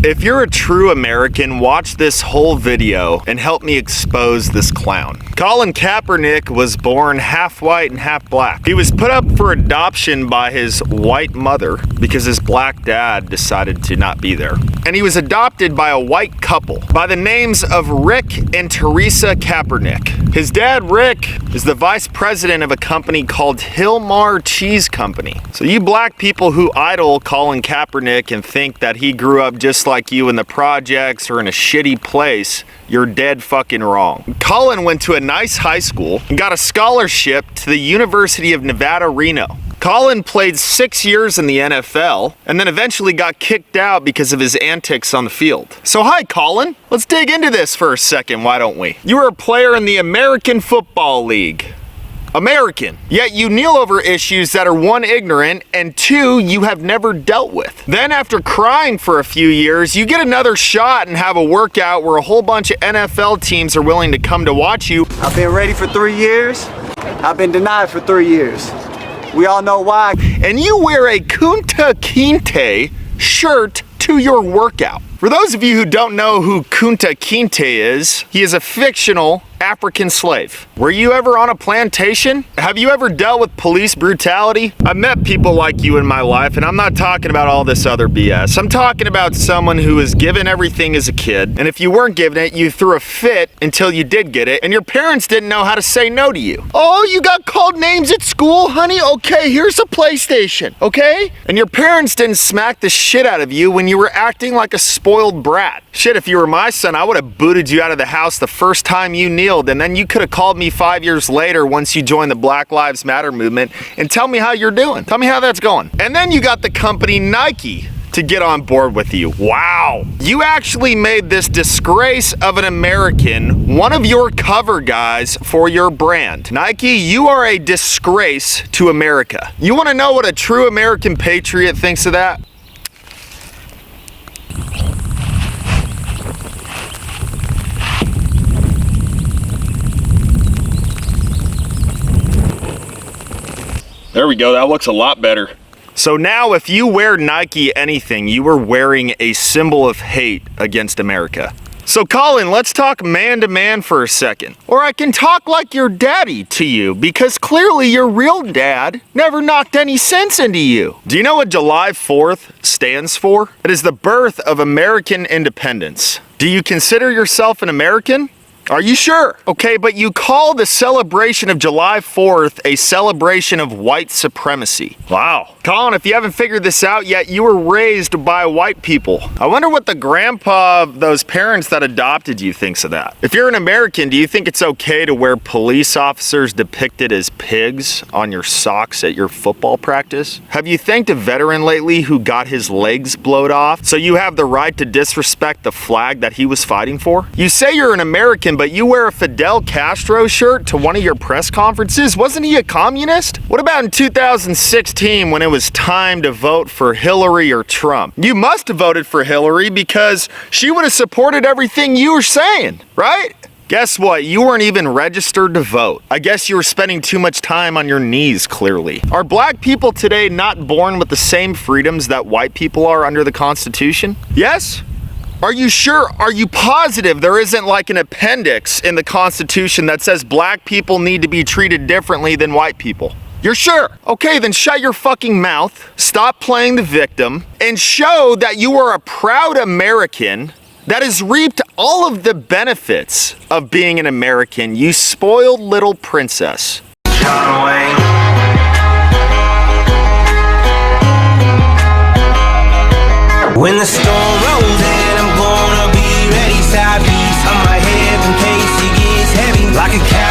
If you're a true American, watch this whole video and help me expose this clown. Collin Kaepernick was born half white and half black. He was put up for adoption by his white mother because his black dad decided to not be there. And he was adopted by a white couple by the names of Rick and Teresa Kaepernick. His dad, Rick, is the vice president of a company called Hillmar Cheese Company. So you black people who idol Collin Kaepernick and think that he grew up just like you in the projects or in a shitty place, you're dead fucking wrong. Collin went to a nice high school and got a scholarship to the University of Nevada, Reno. Collin played 6 years in the NFL and then eventually got kicked out because of his antics on the field. So hi, Collin. Let's dig into this for a second, why don't we? You were a player in the American Football League. American. Yet you kneel over issues that are one, ignorant, and two, you have never dealt with. Then after crying for a few years, you get another shot and have a workout where a whole bunch of NFL teams are willing to come to watch you. I've been ready for 3 years. I've been denied for 3 years. We all know why. And you wear a Kunta Kinte shirt to your workout. For those of you who don't know who Kunta Kinte is, he is a fictional African slave. Were you ever on a plantation? Have you ever dealt with police brutality? I've met people like you in my life, and I'm not talking about all this other BS. I'm talking about someone who was given everything as a kid, and if you weren't given it, you threw a fit until you did get it, and your parents didn't know how to say no to you. Oh, you got called names at school, honey? Okay, here's a PlayStation, okay? And your parents didn't smack the shit out of you when you were acting like a spoiled brat. Shit, if you were my son, I would have booted you out of the house the first time you kneeled, and then you could have called me 5 years later once you joined the Black Lives Matter movement and tell me how you're doing. Tell me how that's going. And then you got the company Nike to get on board with you. Wow. You actually made this disgrace of an American one of your cover guys for your brand. Nike, you are a disgrace to America. You want to know what a true American patriot thinks of that? There we go, that looks a lot better. So now if you wear Nike anything, you are wearing a symbol of hate against America. So Collin, let's talk man to man for a second. Or I can talk like your daddy to you, because clearly your real dad never knocked any sense into you. Do you know what July 4th stands for? It is the birth of American independence. Do you consider yourself an American? Are you sure? Okay, but you call the celebration of July 4th a celebration of white supremacy. Wow. Collin, if you haven't figured this out yet, you were raised by white people. I wonder what the grandpa of those parents that adopted you thinks of that. If you're an American, do you think it's okay to wear police officers depicted as pigs on your socks at your football practice? Have you thanked a veteran lately who got his legs blowed off so you have the right to disrespect the flag that he was fighting for? You say you're an American, but you wear a Fidel Castro shirt to one of your press conferences? Wasn't he a communist? What about in 2016 when it was time to vote for Hillary or Trump? You must have voted for Hillary because she would have supported everything you were saying, right? Guess what? You weren't even registered to vote. I guess you were spending too much time on your knees, clearly. Are black people today not born with the same freedoms that white people are under the Constitution? Yes? Are you sure? Are you positive there isn't like an appendix in the Constitution that says black people need to be treated differently than white people? You're sure? Okay, then shut your fucking mouth, stop playing the victim, and show that you are a proud American that has reaped all of the benefits of being an American, you spoiled little princess. John Wayne. When the storm rolls in, I'm gonna be ready, side piece on my head in case it gets heavy, like a cat.